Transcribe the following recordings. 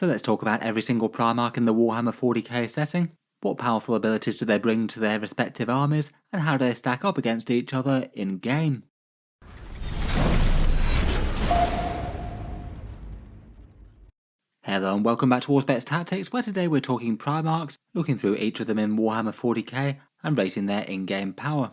So let's talk about every single Primarch in the Warhammer 40k setting. What powerful abilities do they bring to their respective armies, and how do they stack up against each other in game? Hello and welcome back to Auspex Tactics, where today we're talking Primarchs, looking through each of them in Warhammer 40k and rating their in-game power.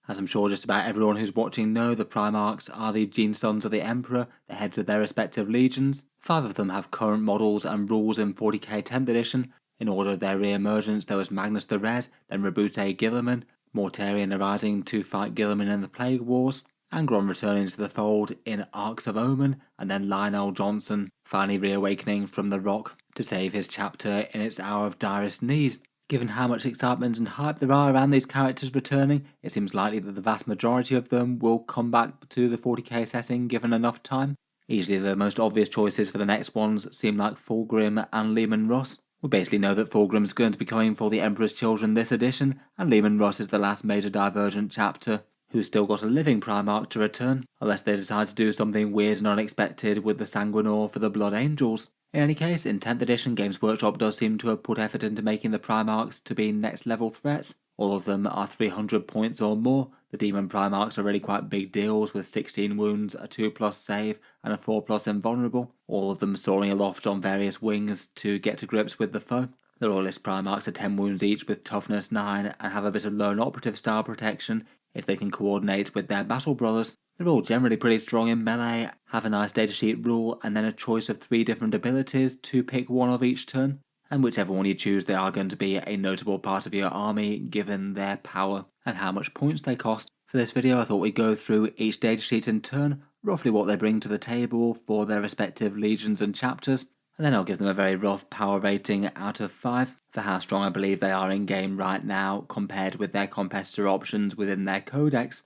As I'm sure just about everyone who's watching know, the Primarchs are the gene sons of the Emperor, the heads of their respective legions. 5 of them have current models and rules in 40k 10th edition. In order of their re-emergence, there was Magnus the Red, then Rebute Guilliman, Mortarion arising to fight Guilliman in the Plague Wars, Angron returning to the fold in Arcs of Omen, and then Lionel Johnson finally reawakening from the Rock to save his chapter in its hour of direst need. Given how much excitement and hype there are around these characters returning, it seems likely that the vast majority of them will come back to the 40k setting given enough time. Easily the most obvious choices for the next ones seem like Fulgrim and Leman Russ. We basically know that Fulgrim's going to be coming for the Emperor's Children this edition, and Leman Russ is the last major Divergent chapter, who's still got a living Primarch to return, unless they decide to do something weird and unexpected with the Sanguinor for the Blood Angels. In any case, in 10th edition, Games Workshop does seem to have put effort into making the Primarchs to be next level threats. All of them are 300 points or more. The Demon Primarchs are really quite big deals with 16 wounds, a 2+ save, and a 4+ invulnerable, all of them soaring aloft on various wings to get to grips with the foe. The Royalist Primarchs are 10 wounds each with toughness 9 and have a bit of lone operative style protection if they can coordinate with their battle brothers. They're all generally pretty strong in melee, have a nice datasheet rule, and then a choice of 3 different abilities to pick one of each turn, and whichever one you choose they are going to be a notable part of your army given their power and how much points they cost. For this video I thought we'd go through each datasheet in turn, roughly what they bring to the table for their respective legions and chapters, and then I'll give them a very rough power rating out of 5 for how strong I believe they are in game right now compared with their competitor options within their codex.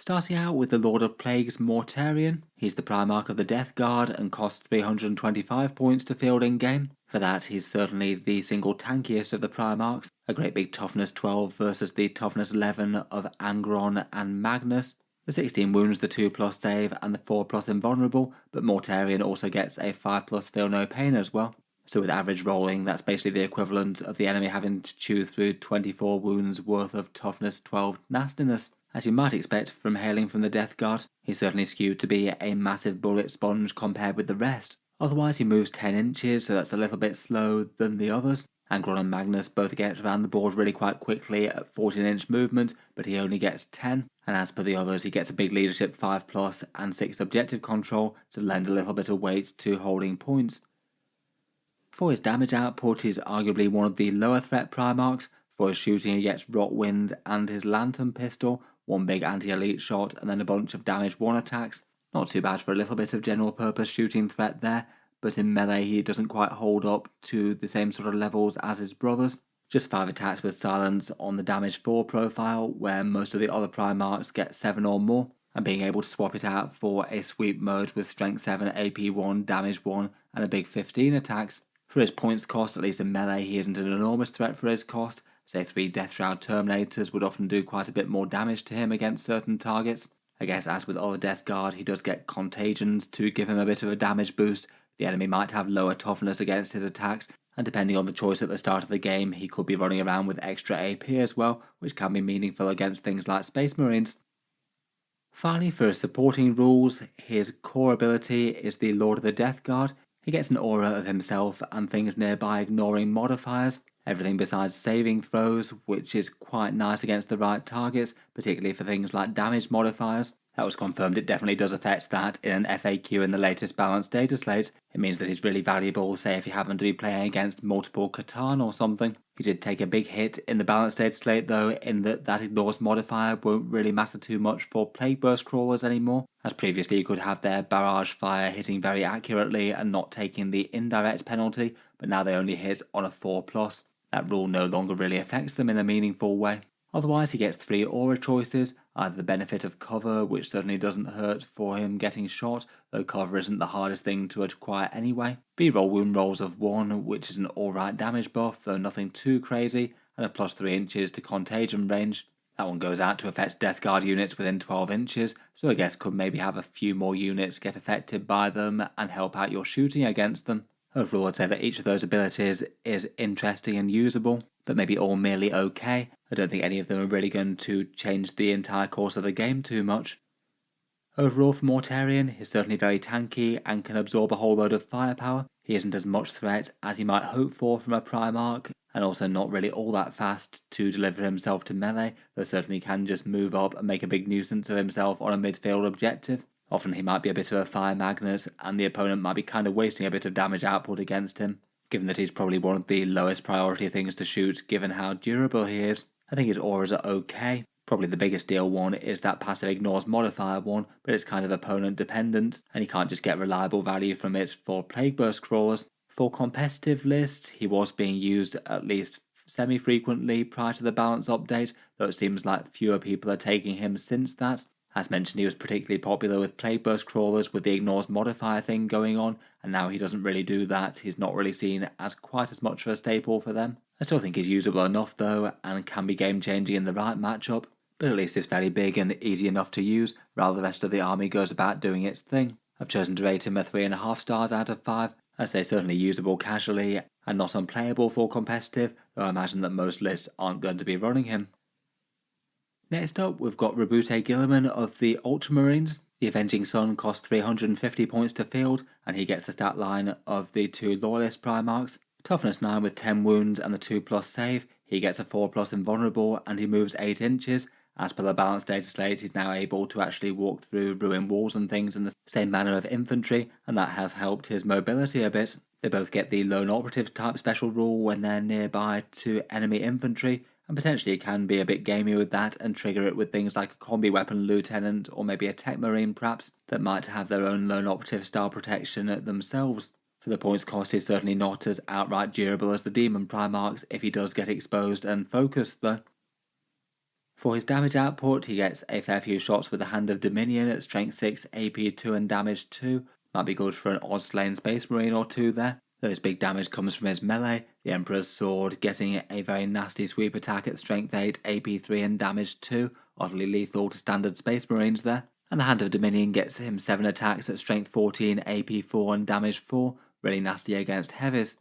Starting out with the Lord of Plagues Mortarion. He's the Primarch of the Death Guard and costs 325 points to field in game. For that, he's certainly the single tankiest of the Primarchs, a great big toughness 12 versus the toughness 11 of Angron and Magnus. The 16 wounds, the 2+ save, and the 4+ invulnerable, but Mortarion also gets a 5+ feel no pain as well. So with average rolling, that's basically the equivalent of the enemy having to chew through 24 wounds worth of toughness 12 nastiness. As you might expect from hailing from the Death Guard, he's certainly skewed to be a massive bullet sponge compared with the rest. Otherwise he moves 10 inches, so that's a little bit slower than the others. Angron and Magnus both get around the board really quite quickly at 14-inch movement, but he only gets 10. And as per the others, he gets a big leadership 5+ and 6 objective control to lend a little bit of weight to holding points. For his damage output, he's arguably one of the lower threat Primarchs. For his shooting, he gets Rot Wind and his Lantern Pistol, one big anti-elite shot, and then a bunch of damage 1 attacks. Not too bad for a little bit of general purpose shooting threat there, but in melee he doesn't quite hold up to the same sort of levels as his brothers. Just 5 attacks with silence on the damage 4 profile, where most of the other Primarchs get 7 or more, and being able to swap it out for a sweep mode with strength 7, AP 1, damage 1, and a big 15 attacks. For his points cost, at least in melee, he isn't an enormous threat for his cost. Say 3 Death Shroud Terminators would often do quite a bit more damage to him against certain targets. I guess as with other Death Guard, he does get Contagions to give him a bit of a damage boost. The enemy might have lower toughness against his attacks, and depending on the choice at the start of the game, he could be running around with extra AP as well, which can be meaningful against things like Space Marines. Finally, for his supporting rules, his core ability is the Lord of the Death Guard. He gets an aura of himself and things nearby ignoring modifiers, everything besides saving throws, which is quite nice against the right targets, particularly for things like damage modifiers. That was confirmed, it definitely does affect that in an FAQ in the latest balanced data slate. It means that he's really valuable, say if you happen to be playing against multiple Catan or something. He did take a big hit in the balanced data slate though, in that ignores modifier won't really matter too much for Plague Burst crawlers anymore, as previously you could have their barrage fire hitting very accurately and not taking the indirect penalty, but now they only hit on a 4+. That rule no longer really affects them in a meaningful way. Otherwise he gets 3 aura choices, either the benefit of cover, which certainly doesn't hurt for him getting shot, though cover isn't the hardest thing to acquire anyway. B-roll wound rolls of 1, which is an alright damage buff, though nothing too crazy, and a +3 inches to contagion range. That one goes out to affect Death Guard units within 12 inches, so I guess could maybe have a few more units get affected by them and help out your shooting against them. Overall, I'd say that each of those abilities is interesting and usable, but maybe all merely okay. I don't think any of them are really going to change the entire course of the game too much. Overall, for Mortarion, he's certainly very tanky and can absorb a whole load of firepower. He isn't as much threat as you might hope for from a Primarch, and also not really all that fast to deliver himself to melee, though certainly can just move up and make a big nuisance of himself on a midfield objective. Often he might be a bit of a fire magnet, and the opponent might be kind of wasting a bit of damage output against him, given that he's probably one of the lowest priority things to shoot given how durable he is. I think his auras are okay. Probably the biggest deal one is that passive ignores modifier one, but it's kind of opponent dependent, and you can't just get reliable value from it for Plague Burst crawlers. For competitive lists, he was being used at least semi-frequently prior to the balance update, though it seems like fewer people are taking him since that. As mentioned, he was particularly popular with Plague Burst crawlers with the ignores modifier thing going on, and now he doesn't really do that. He's not really seen as quite as much of a staple for them. I still think he's usable enough though, and can be game changing in the right matchup, but at least it's fairly big and easy enough to use, while the rest of the army goes about doing its thing. I've chosen to rate him a 3.5 stars out of 5. I'd say certainly usable casually, and not unplayable for competitive, though I imagine that most lists aren't going to be running him. Next up, we've got Reboot Guilliman of the Ultramarines. The Avenging Sun costs 350 points to field, and he gets the stat line of the 2 Loyalist Primarchs. Toughness 9 with 10 wounds and the 2+ save. He gets a 4+ invulnerable, and he moves 8 inches. As per the balanced data slate, he's now able to actually walk through ruined walls and things in the same manner of infantry, and that has helped his mobility a bit. They both get the lone operative type special rule when they're nearby to enemy infantry, and potentially can be a bit gamey with that and trigger it with things like a combi weapon lieutenant or maybe a tech marine perhaps that might have their own lone operative style protection themselves. For the points cost, he's certainly not as outright durable as the demon Primarchs if he does get exposed and focused though. For his damage output, he gets a fair few shots with the Hand of Dominion at strength 6, AP 2 and damage 2. Might be good for an odd slain space marine or two there. Though his big damage comes from his melee, the Emperor's Sword getting a very nasty sweep attack at strength 8, AP 3 and damage 2, oddly lethal to standard space marines there. And the Hand of Dominion gets him 7 attacks at strength 14, AP 4 and damage 4, really nasty against heavies.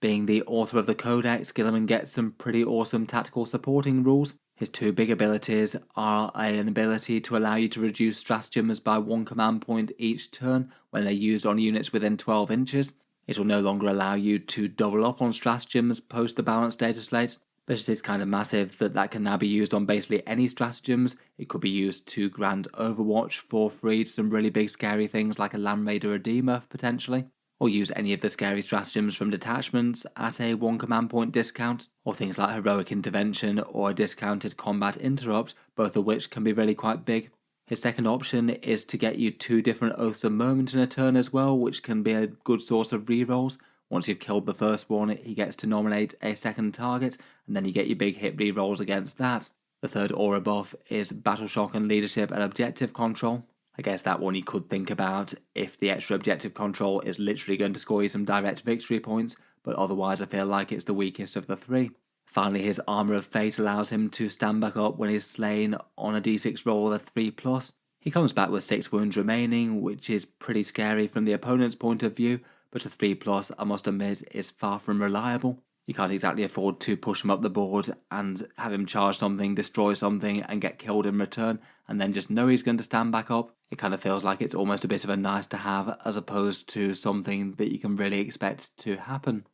Being the author of the Codex, Guilliman gets some pretty awesome tactical supporting rules. His 2 big abilities are an ability to allow you to reduce stratagems by 1 command point each turn when they're used on units within 12 inches. It will no longer allow you to double up on stratagems post the balanced data slate, but it is kind of massive that can now be used on basically any stratagems. It could be used to grant Overwatch for free to some really big scary things like a Land Raider Redeemer potentially, or use any of the scary stratagems from detachments at a 1 command point discount, or things like Heroic Intervention or a discounted Combat Interrupt, both of which can be really quite big. His second option is to get you 2 different Oaths of Moment in a turn as well, which can be a good source of rerolls. Once you've killed the first one, he gets to nominate a second target, and then you get your big hit rerolls against that. The third aura buff is Battle Shock and Leadership and Objective Control. I guess that one you could think about if the extra objective control is literally going to score you some direct victory points, but otherwise I feel like it's the weakest of the 3. Finally, his Armour of Fate allows him to stand back up when he's slain on a d6 roll of 3+. He comes back with 6 wounds remaining, which is pretty scary from the opponent's point of view, but a 3+, I must admit, is far from reliable. You can't exactly afford to push him up the board and have him charge something, destroy something, and get killed in return, and then just know he's going to stand back up. It kind of feels like it's almost a bit of a nice to have as opposed to something that you can really expect to happen.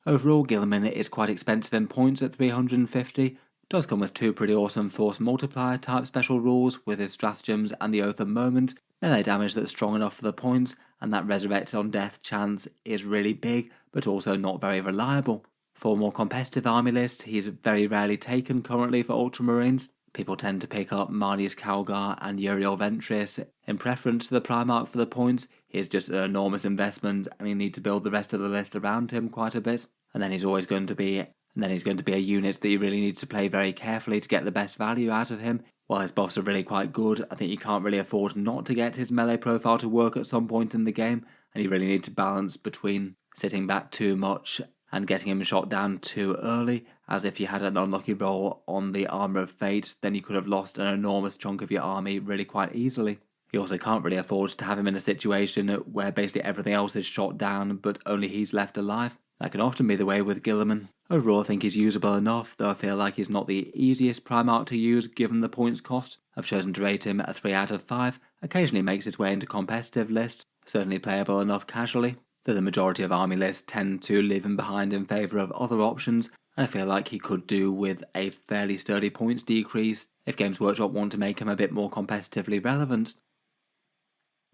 Overall, Guilliman is quite expensive in points at 350. Does come with 2 pretty awesome force multiplier type special rules with his stratagems and the Oath of Moment, melee damage that's strong enough for the points, and that resurrected on death chance is really big, but also not very reliable. For a more competitive army list, he's very rarely taken currently for Ultramarines. People tend to pick up Marnius Calgar and Uriel Ventris in preference to the Primarch for the points. He's just an enormous investment, and you need to build the rest of the list around him quite a bit. And then he's going to be a unit that you really need to play very carefully to get the best value out of him. While his buffs are really quite good, I think you can't really afford not to get his melee profile to work at some point in the game, and you really need to balance between sitting back too much and getting him shot down too early, as if you had an unlucky roll on the Armour of Fate, then you could have lost an enormous chunk of your army really quite easily. You also can't really afford to have him in a situation where basically everything else is shot down but only he's left alive. That can often be the way with Guilliman. Overall I think he's usable enough, though I feel like he's not the easiest Primarch to use given the points cost. I've chosen to rate him a 3 out of 5, occasionally makes his way into competitive lists, certainly playable enough casually, though the majority of army lists tend to leave him behind in favour of other options, and I feel like he could do with a fairly sturdy points decrease if Games Workshop want to make him a bit more competitively relevant.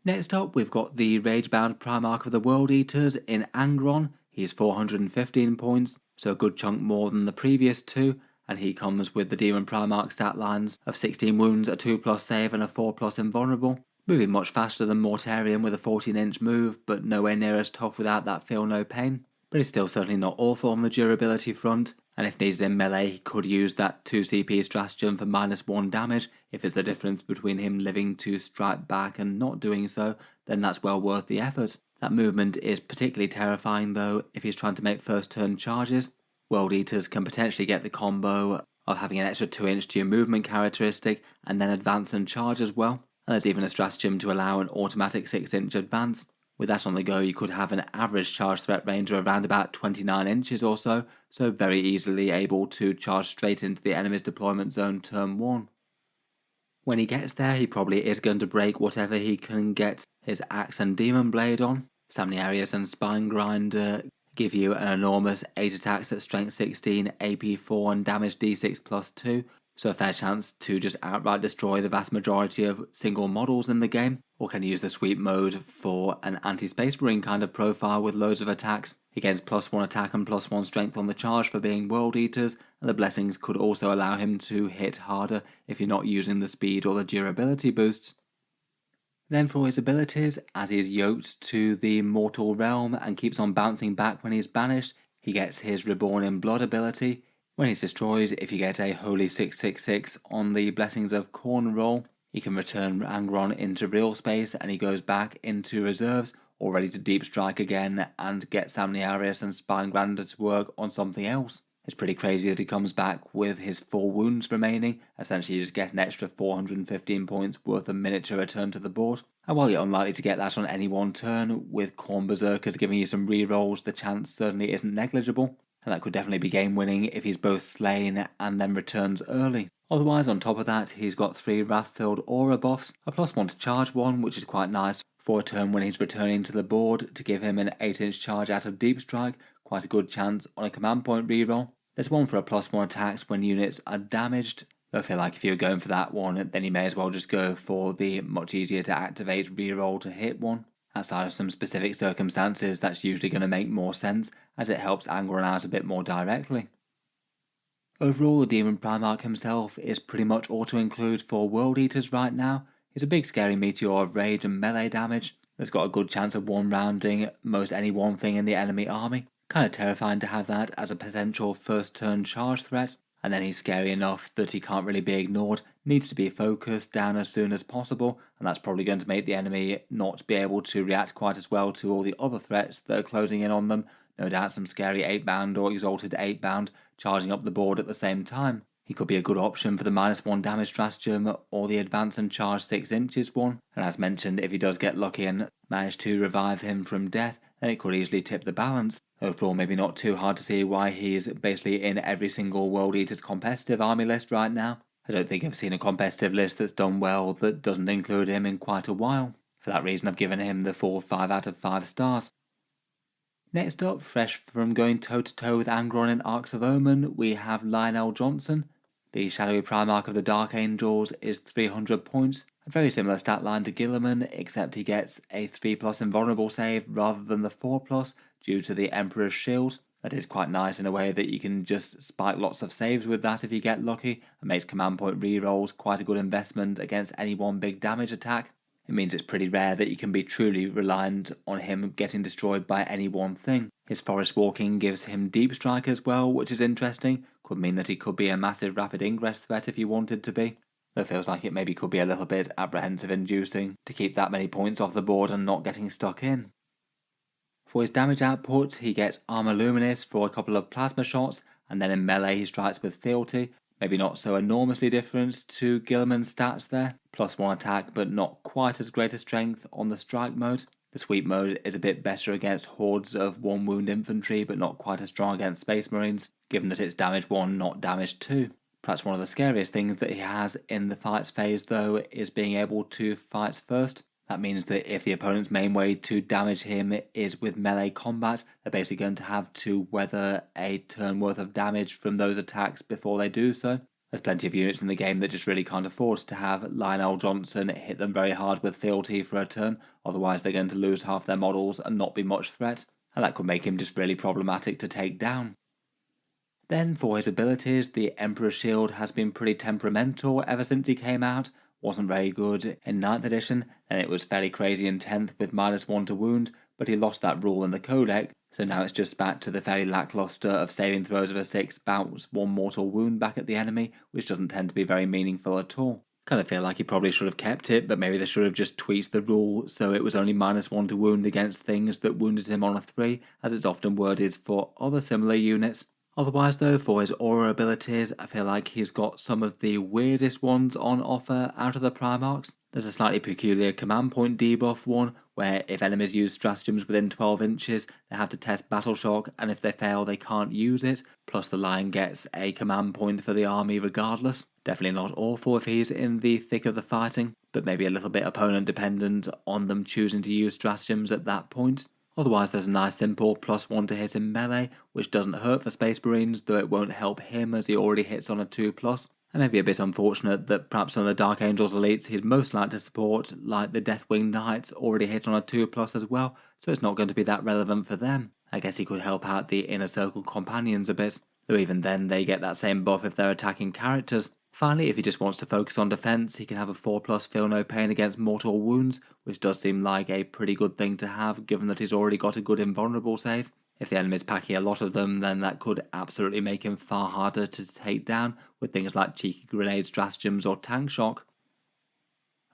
Next up, we've got the Ragebound Primarch of the World Eaters in Angron. He's 415 points, so a good chunk more than the previous two, and he comes with the Demon Primarch stat lines of 16 wounds, a 2+ save and a 4+ invulnerable, moving much faster than Mortarion with a 14-inch move, but nowhere near as tough without that feel no pain. But he's still certainly not awful on the durability front, and if needed in melee he could use that 2 CP stratagem for -1 damage. If it's the difference between him living to strike back and not doing so, then that's well worth the effort. That movement is particularly terrifying though if he's trying to make first turn charges. World Eaters can potentially get the combo of having an extra 2-inch to your movement characteristic and then advance and charge as well, and there's even a stratagem to allow an automatic 6-inch advance. With that on the go, you could have an average charge threat range of around about 29 inches or so very easily able to charge straight into the enemy's deployment zone turn 1. When he gets there, he probably is going to break whatever he can get his Axe and Demon Blade on. Samniarius and Spine Grinder give you an enormous 8 attacks at strength 16, AP 4 and damage d6 +2, so a fair chance to just outright destroy the vast majority of single models in the game, or can use the sweep mode for an anti-Space Marine kind of profile with loads of attacks. He gains +1 attack and +1 strength on the charge for being World Eaters, and the blessings could also allow him to hit harder if you're not using the speed or the durability boosts. Then for his abilities, as he is yoked to the mortal realm and keeps on bouncing back when he's banished, he gets his Reborn in Blood ability. When he's destroyed, if you get a Holy 666 on the Blessings of Khorne roll, you can return Angron into real space and he goes back into reserves, all ready to deep strike again and get Samniarius and Spinegrinder to work on something else. It's pretty crazy that he comes back with his 4 wounds remaining. Essentially you just get an extra 415 points worth of miniature return to the board. And while you're unlikely to get that on any one turn, with Khorne Berserkers giving you some rerolls, the chance certainly isn't negligible. And that could definitely be game winning if he's both slain and then returns early. Otherwise, on top of that, he's got 3 Wrath-filled Aura buffs, a +1 to charge one, which is quite nice for a turn when he's returning to the board to give him an 8-inch charge out of Deep Strike, quite a good chance on a command point reroll. There's one for a +1 attacks when units are damaged, though I feel like if you're going for that one, then you may as well just go for the much easier to activate reroll to hit one. Outside of some specific circumstances, that's usually going to make more sense, as it helps Angron out a bit more directly. Overall, the Demon Primarch himself is pretty much auto-include for World Eaters right now. He's a big scary meteor of rage and melee damage that's got a good chance of one-rounding most any one thing in the enemy army. Kind of terrifying to have that as a potential first turn charge threat, and then he's scary enough that he can't really be ignored, needs to be focused down as soon as possible, and that's probably going to make the enemy not be able to react quite as well to all the other threats that are closing in on them. No doubt some scary 8-bound or exalted 8-bound charging up the board at the same time. He could be a good option for the -1 damage stratagem or the advance and charge 6 inches one, and as mentioned, if he does get lucky and manage to revive him from death, then it could easily tip the balance. Overall, maybe not too hard to see why he's basically in every single World Eaters competitive army list right now. I don't think I've seen a competitive list that's done well that doesn't include him in quite a while. For that reason, I've given him the full 5 out of 5 stars. Next up, fresh from going toe-to-toe with Angron in Arcs of Omen, we have Lionel Johnson. The Shadowy Primarch of the Dark Angels is 300 points, a very similar stat line to Guilliman, except he gets a 3+ invulnerable save rather than the 4+ due to the Emperor's Shield. That is quite nice in a way that you can just spike lots of saves with that if you get lucky, and makes command point rerolls quite a good investment against any one big damage attack. It means it's pretty rare that you can be truly reliant on him getting destroyed by any one thing. His forest walking gives him deep strike as well, which is interesting. Could mean that he could be a massive rapid ingress threat if he wanted to be. Though it feels like it maybe could be a little bit apprehensive inducing to keep that many points off the board and not getting stuck in. For his damage output, he gets Armor Luminis for a couple of plasma shots and then in melee he strikes with fealty. Maybe not so enormously different to Guilliman's stats there. +1 attack, but not quite as great a strength on the strike mode. The sweep mode is a bit better against hordes of 1 wound infantry, but not quite as strong against Space Marines, given that it's damage 1, not damage 2. Perhaps one of the scariest things that he has in the fights phase, though, is being able to fight first. That means that if the opponent's main way to damage him is with melee combat, they're basically going to have to weather a turn worth of damage from those attacks before they do so. There's plenty of units in the game that just really can't afford to have Lionel Johnson hit them very hard with fealty for a turn, otherwise they're going to lose half their models and not be much threat, and that could make him just really problematic to take down. Then for his abilities, the Emperor's Shield has been pretty temperamental ever since he came out. Wasn't very good in 9th edition, and it was fairly crazy in 10th with -1 to wound, but he lost that rule in the Codex, so now it's just back to the fairly lackluster of saving throws of a 6 bounce 1 mortal wound back at the enemy, which doesn't tend to be very meaningful at all. Kind of feel like he probably should have kept it, but maybe they should have just tweaked the rule so it was only -1 to wound against things that wounded him on a 3, as it's often worded for other similar units. Otherwise though, for his aura abilities, I feel like he's got some of the weirdest ones on offer out of the Primarchs. There's a slightly peculiar command point debuff one, where if enemies use stratagems within 12 inches, they have to test Battle Shock, and if they fail they can't use it, plus the Lion gets a command point for the army regardless. Definitely not awful if he's in the thick of the fighting, but maybe a little bit opponent dependent on them choosing to use stratagems at that point. Otherwise there's a nice simple +1 to hit in melee, which doesn't hurt for Space Marines, though it won't help him as he already hits on a 2+, and maybe a bit unfortunate that perhaps some of the Dark Angels elites he'd most like to support, like the Deathwing Knights, already hit on a 2+ as well, so it's not going to be that relevant for them. I guess he could help out the Inner Circle companions a bit, though even then they get that same buff if they're attacking characters. Finally, if he just wants to focus on defense, he can have a 4+ feel no pain against mortal wounds, which does seem like a pretty good thing to have given that he's already got a good invulnerable save. If the enemy's packing a lot of them, then that could absolutely make him far harder to take down with things like cheeky grenade stratagems or tank shock.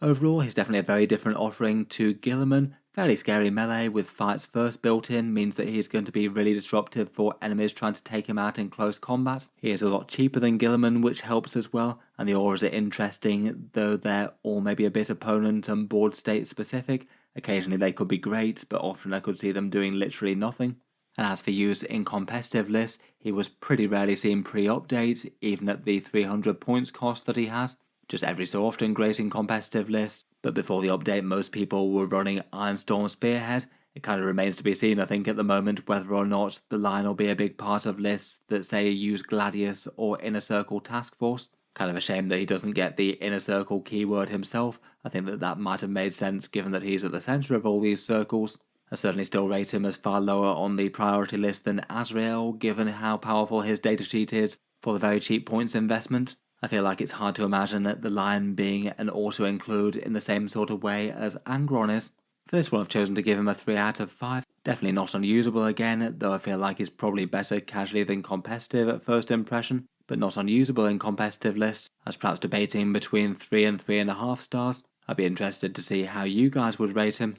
Overall, he's definitely a very different offering to Guilliman. Fairly scary melee with fights first built in means that he's going to be really disruptive for enemies trying to take him out in close combat. He is a lot cheaper than Guilliman, which helps as well, and the auras are interesting, though they're all maybe a bit opponent and board state specific. Occasionally they could be great, but often I could see them doing literally nothing. And as for use in competitive lists, he was pretty rarely seen pre-update, even at the 300 points cost that he has. Just every so often gracing competitive lists, but before the update most people were running Ironstorm Spearhead. It kind of remains to be seen, I think, at the moment whether or not the line will be a big part of lists that say use Gladius or Inner Circle Task Force. Kind of a shame that he doesn't get the Inner Circle keyword himself. I think that might have made sense given that he's at the centre of all these circles. I certainly still rate him as far lower on the priority list than Azrael, given how powerful his datasheet is for the very cheap points investment. I feel like it's hard to imagine that the Lion being an auto-include in the same sort of way as Angron is. For this one I've chosen to give him a 3 out of 5. Definitely not unusable again, though I feel like he's probably better casually than competitive at first impression, but not unusable in competitive lists. I was perhaps debating between 3 and 3.5 stars. I'd be interested to see how you guys would rate him.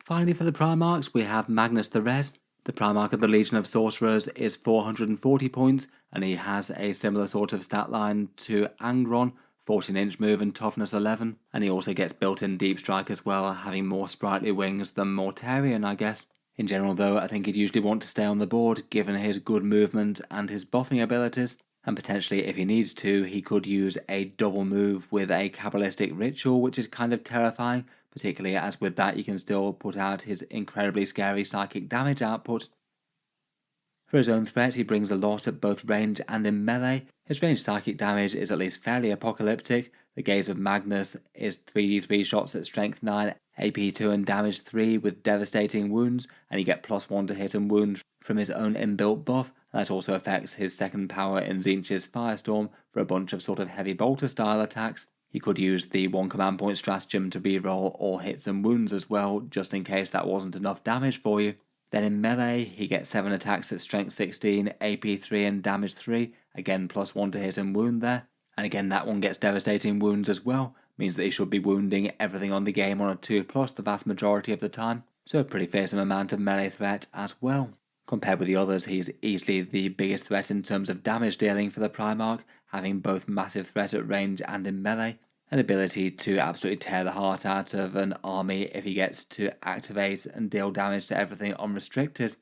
Finally for the Primarchs we have Magnus the Red. The Primarch of the Legion of Sorcerers is 440 points, and he has a similar sort of stat line to Angron, 14-inch move and toughness 11, and he also gets built-in deep strike as well, having more sprightly wings than Mortarion, I guess. In general though, I think he'd usually want to stay on the board given his good movement and his buffing abilities, and potentially if he needs to, he could use a double move with a Kabbalistic ritual, which is kind of terrifying, particularly as with that you can still put out his incredibly scary psychic damage output. For his own threat, he brings a lot at both range and in melee. His range psychic damage is at least fairly apocalyptic. The Gaze of Magnus is 3d3 shots at strength 9, AP 2 and damage 3 with devastating wounds, and you get +1 to hit and wound from his own inbuilt buff. That also affects his second power in Tzeentch's Firestorm for a bunch of sort of heavy bolter style attacks. You could use the 1 command point stratagem to reroll all hits and wounds as well, just in case that wasn't enough damage for you. Then in melee, he gets 7 attacks at strength 16, AP 3 and damage 3, again +1 to hit and wound there. And again that one gets devastating wounds as well, means that he should be wounding everything on the game on a 2+ the vast majority of the time, so a pretty fearsome amount of melee threat as well. Compared with the others, he's easily the biggest threat in terms of damage dealing for the Primarch, having both massive threat at range and in melee, and ability to absolutely tear the heart out of an army if he gets to activate and deal damage to everything unrestricted.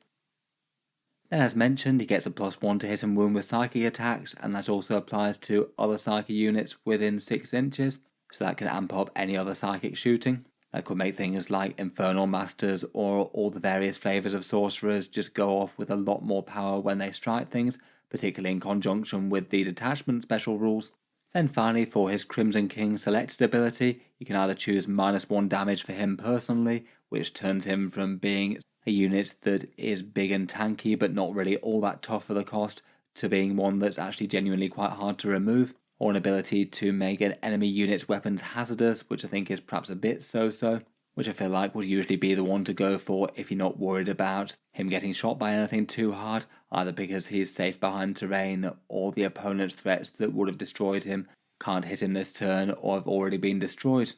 Then, as mentioned, he gets a +1 to hit and wound with psychic attacks, and that also applies to other psychic units within 6 inches, so that can amp up any other psychic shooting. That could make things like Infernal Masters or all the various flavours of sorcerers just go off with a lot more power when they strike things, particularly in conjunction with the detachment special rules. Then finally, for his Crimson King selected ability, you can either choose -1 damage for him personally, which turns him from being a unit that is big and tanky but not really all that tough for the cost, to being one that's actually genuinely quite hard to remove, or an ability to make an enemy unit's weapons hazardous, which I think is perhaps a bit so-so, which I feel like would usually be the one to go for if you're not worried about him getting shot by anything too hard, either because he's safe behind terrain or the opponent's threats that would have destroyed him can't hit him this turn or have already been destroyed.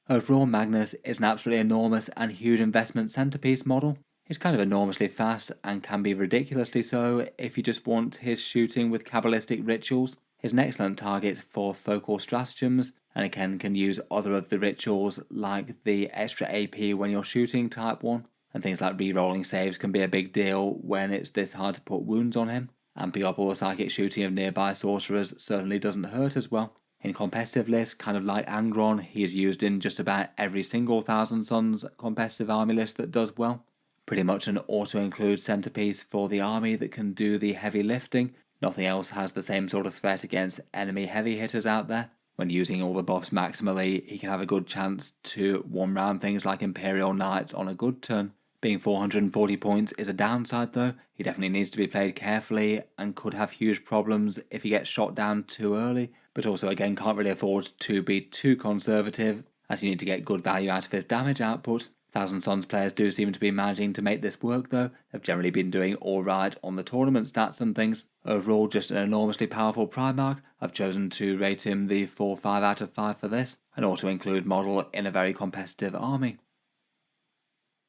Overall, Magnus is an absolutely enormous and huge investment centerpiece model. He's kind of enormously fast and can be ridiculously so if you just want his shooting with Kabbalistic rituals. He's an excellent target for focal stratagems, and again can use other of the rituals like the extra AP when you're shooting type 1, and things like re-rolling saves can be a big deal when it's this hard to put wounds on him. Amping up all the psychic shooting of nearby sorcerers certainly doesn't hurt as well. In competitive lists, kind of like Angron, he is used in just about every single Thousand Sons competitive army list that does well. Pretty much an auto-include centerpiece for the army that can do the heavy lifting. Nothing else has the same sort of threat against enemy heavy hitters out there. When using all the buffs maximally, he can have a good chance to one-round things like Imperial Knights on a good turn. Being 440 points is a downside though. He definitely needs to be played carefully and could have huge problems if he gets shot down too early, but also again can't really afford to be too conservative, as you need to get good value out of his damage output. Thousand Sons players do seem to be managing to make this work though. They've generally been doing alright on the tournament stats and things. Overall, just an enormously powerful Primarch. I've chosen to rate him the 4-5 out of 5 for this, and also include model in a very competitive army.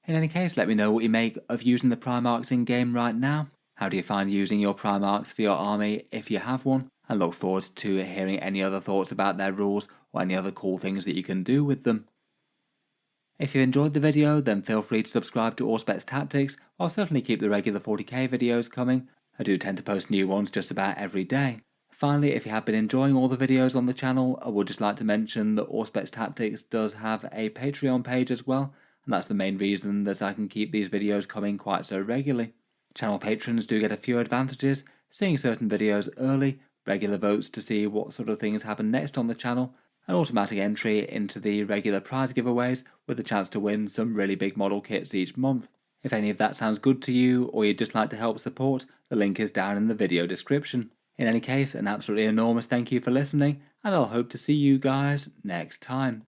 In any case, let me know what you make of using the Primarchs in game right now. How do you find using your Primarchs for your army if you have one? And look forward to hearing any other thoughts about their rules or any other cool things that you can do with them. If you enjoyed the video, then feel free to subscribe to Auspex Tactics. I'll certainly keep the regular 40k videos coming. I do tend to post new ones just about every day. Finally, if you have been enjoying all the videos on the channel, I would just like to mention that Auspex Tactics does have a Patreon page as well, and that's the main reason that I can keep these videos coming quite so regularly. Channel patrons do get a few advantages, seeing certain videos early, regular votes to see what sort of things happen next on the channel, and automatic entry into the regular prize giveaways with the chance to win some really big model kits each month. If any of that sounds good to you, or you'd just like to help support, the link is down in the video description. In any case, an absolutely enormous thank you for listening, and I'll hope to see you guys next time.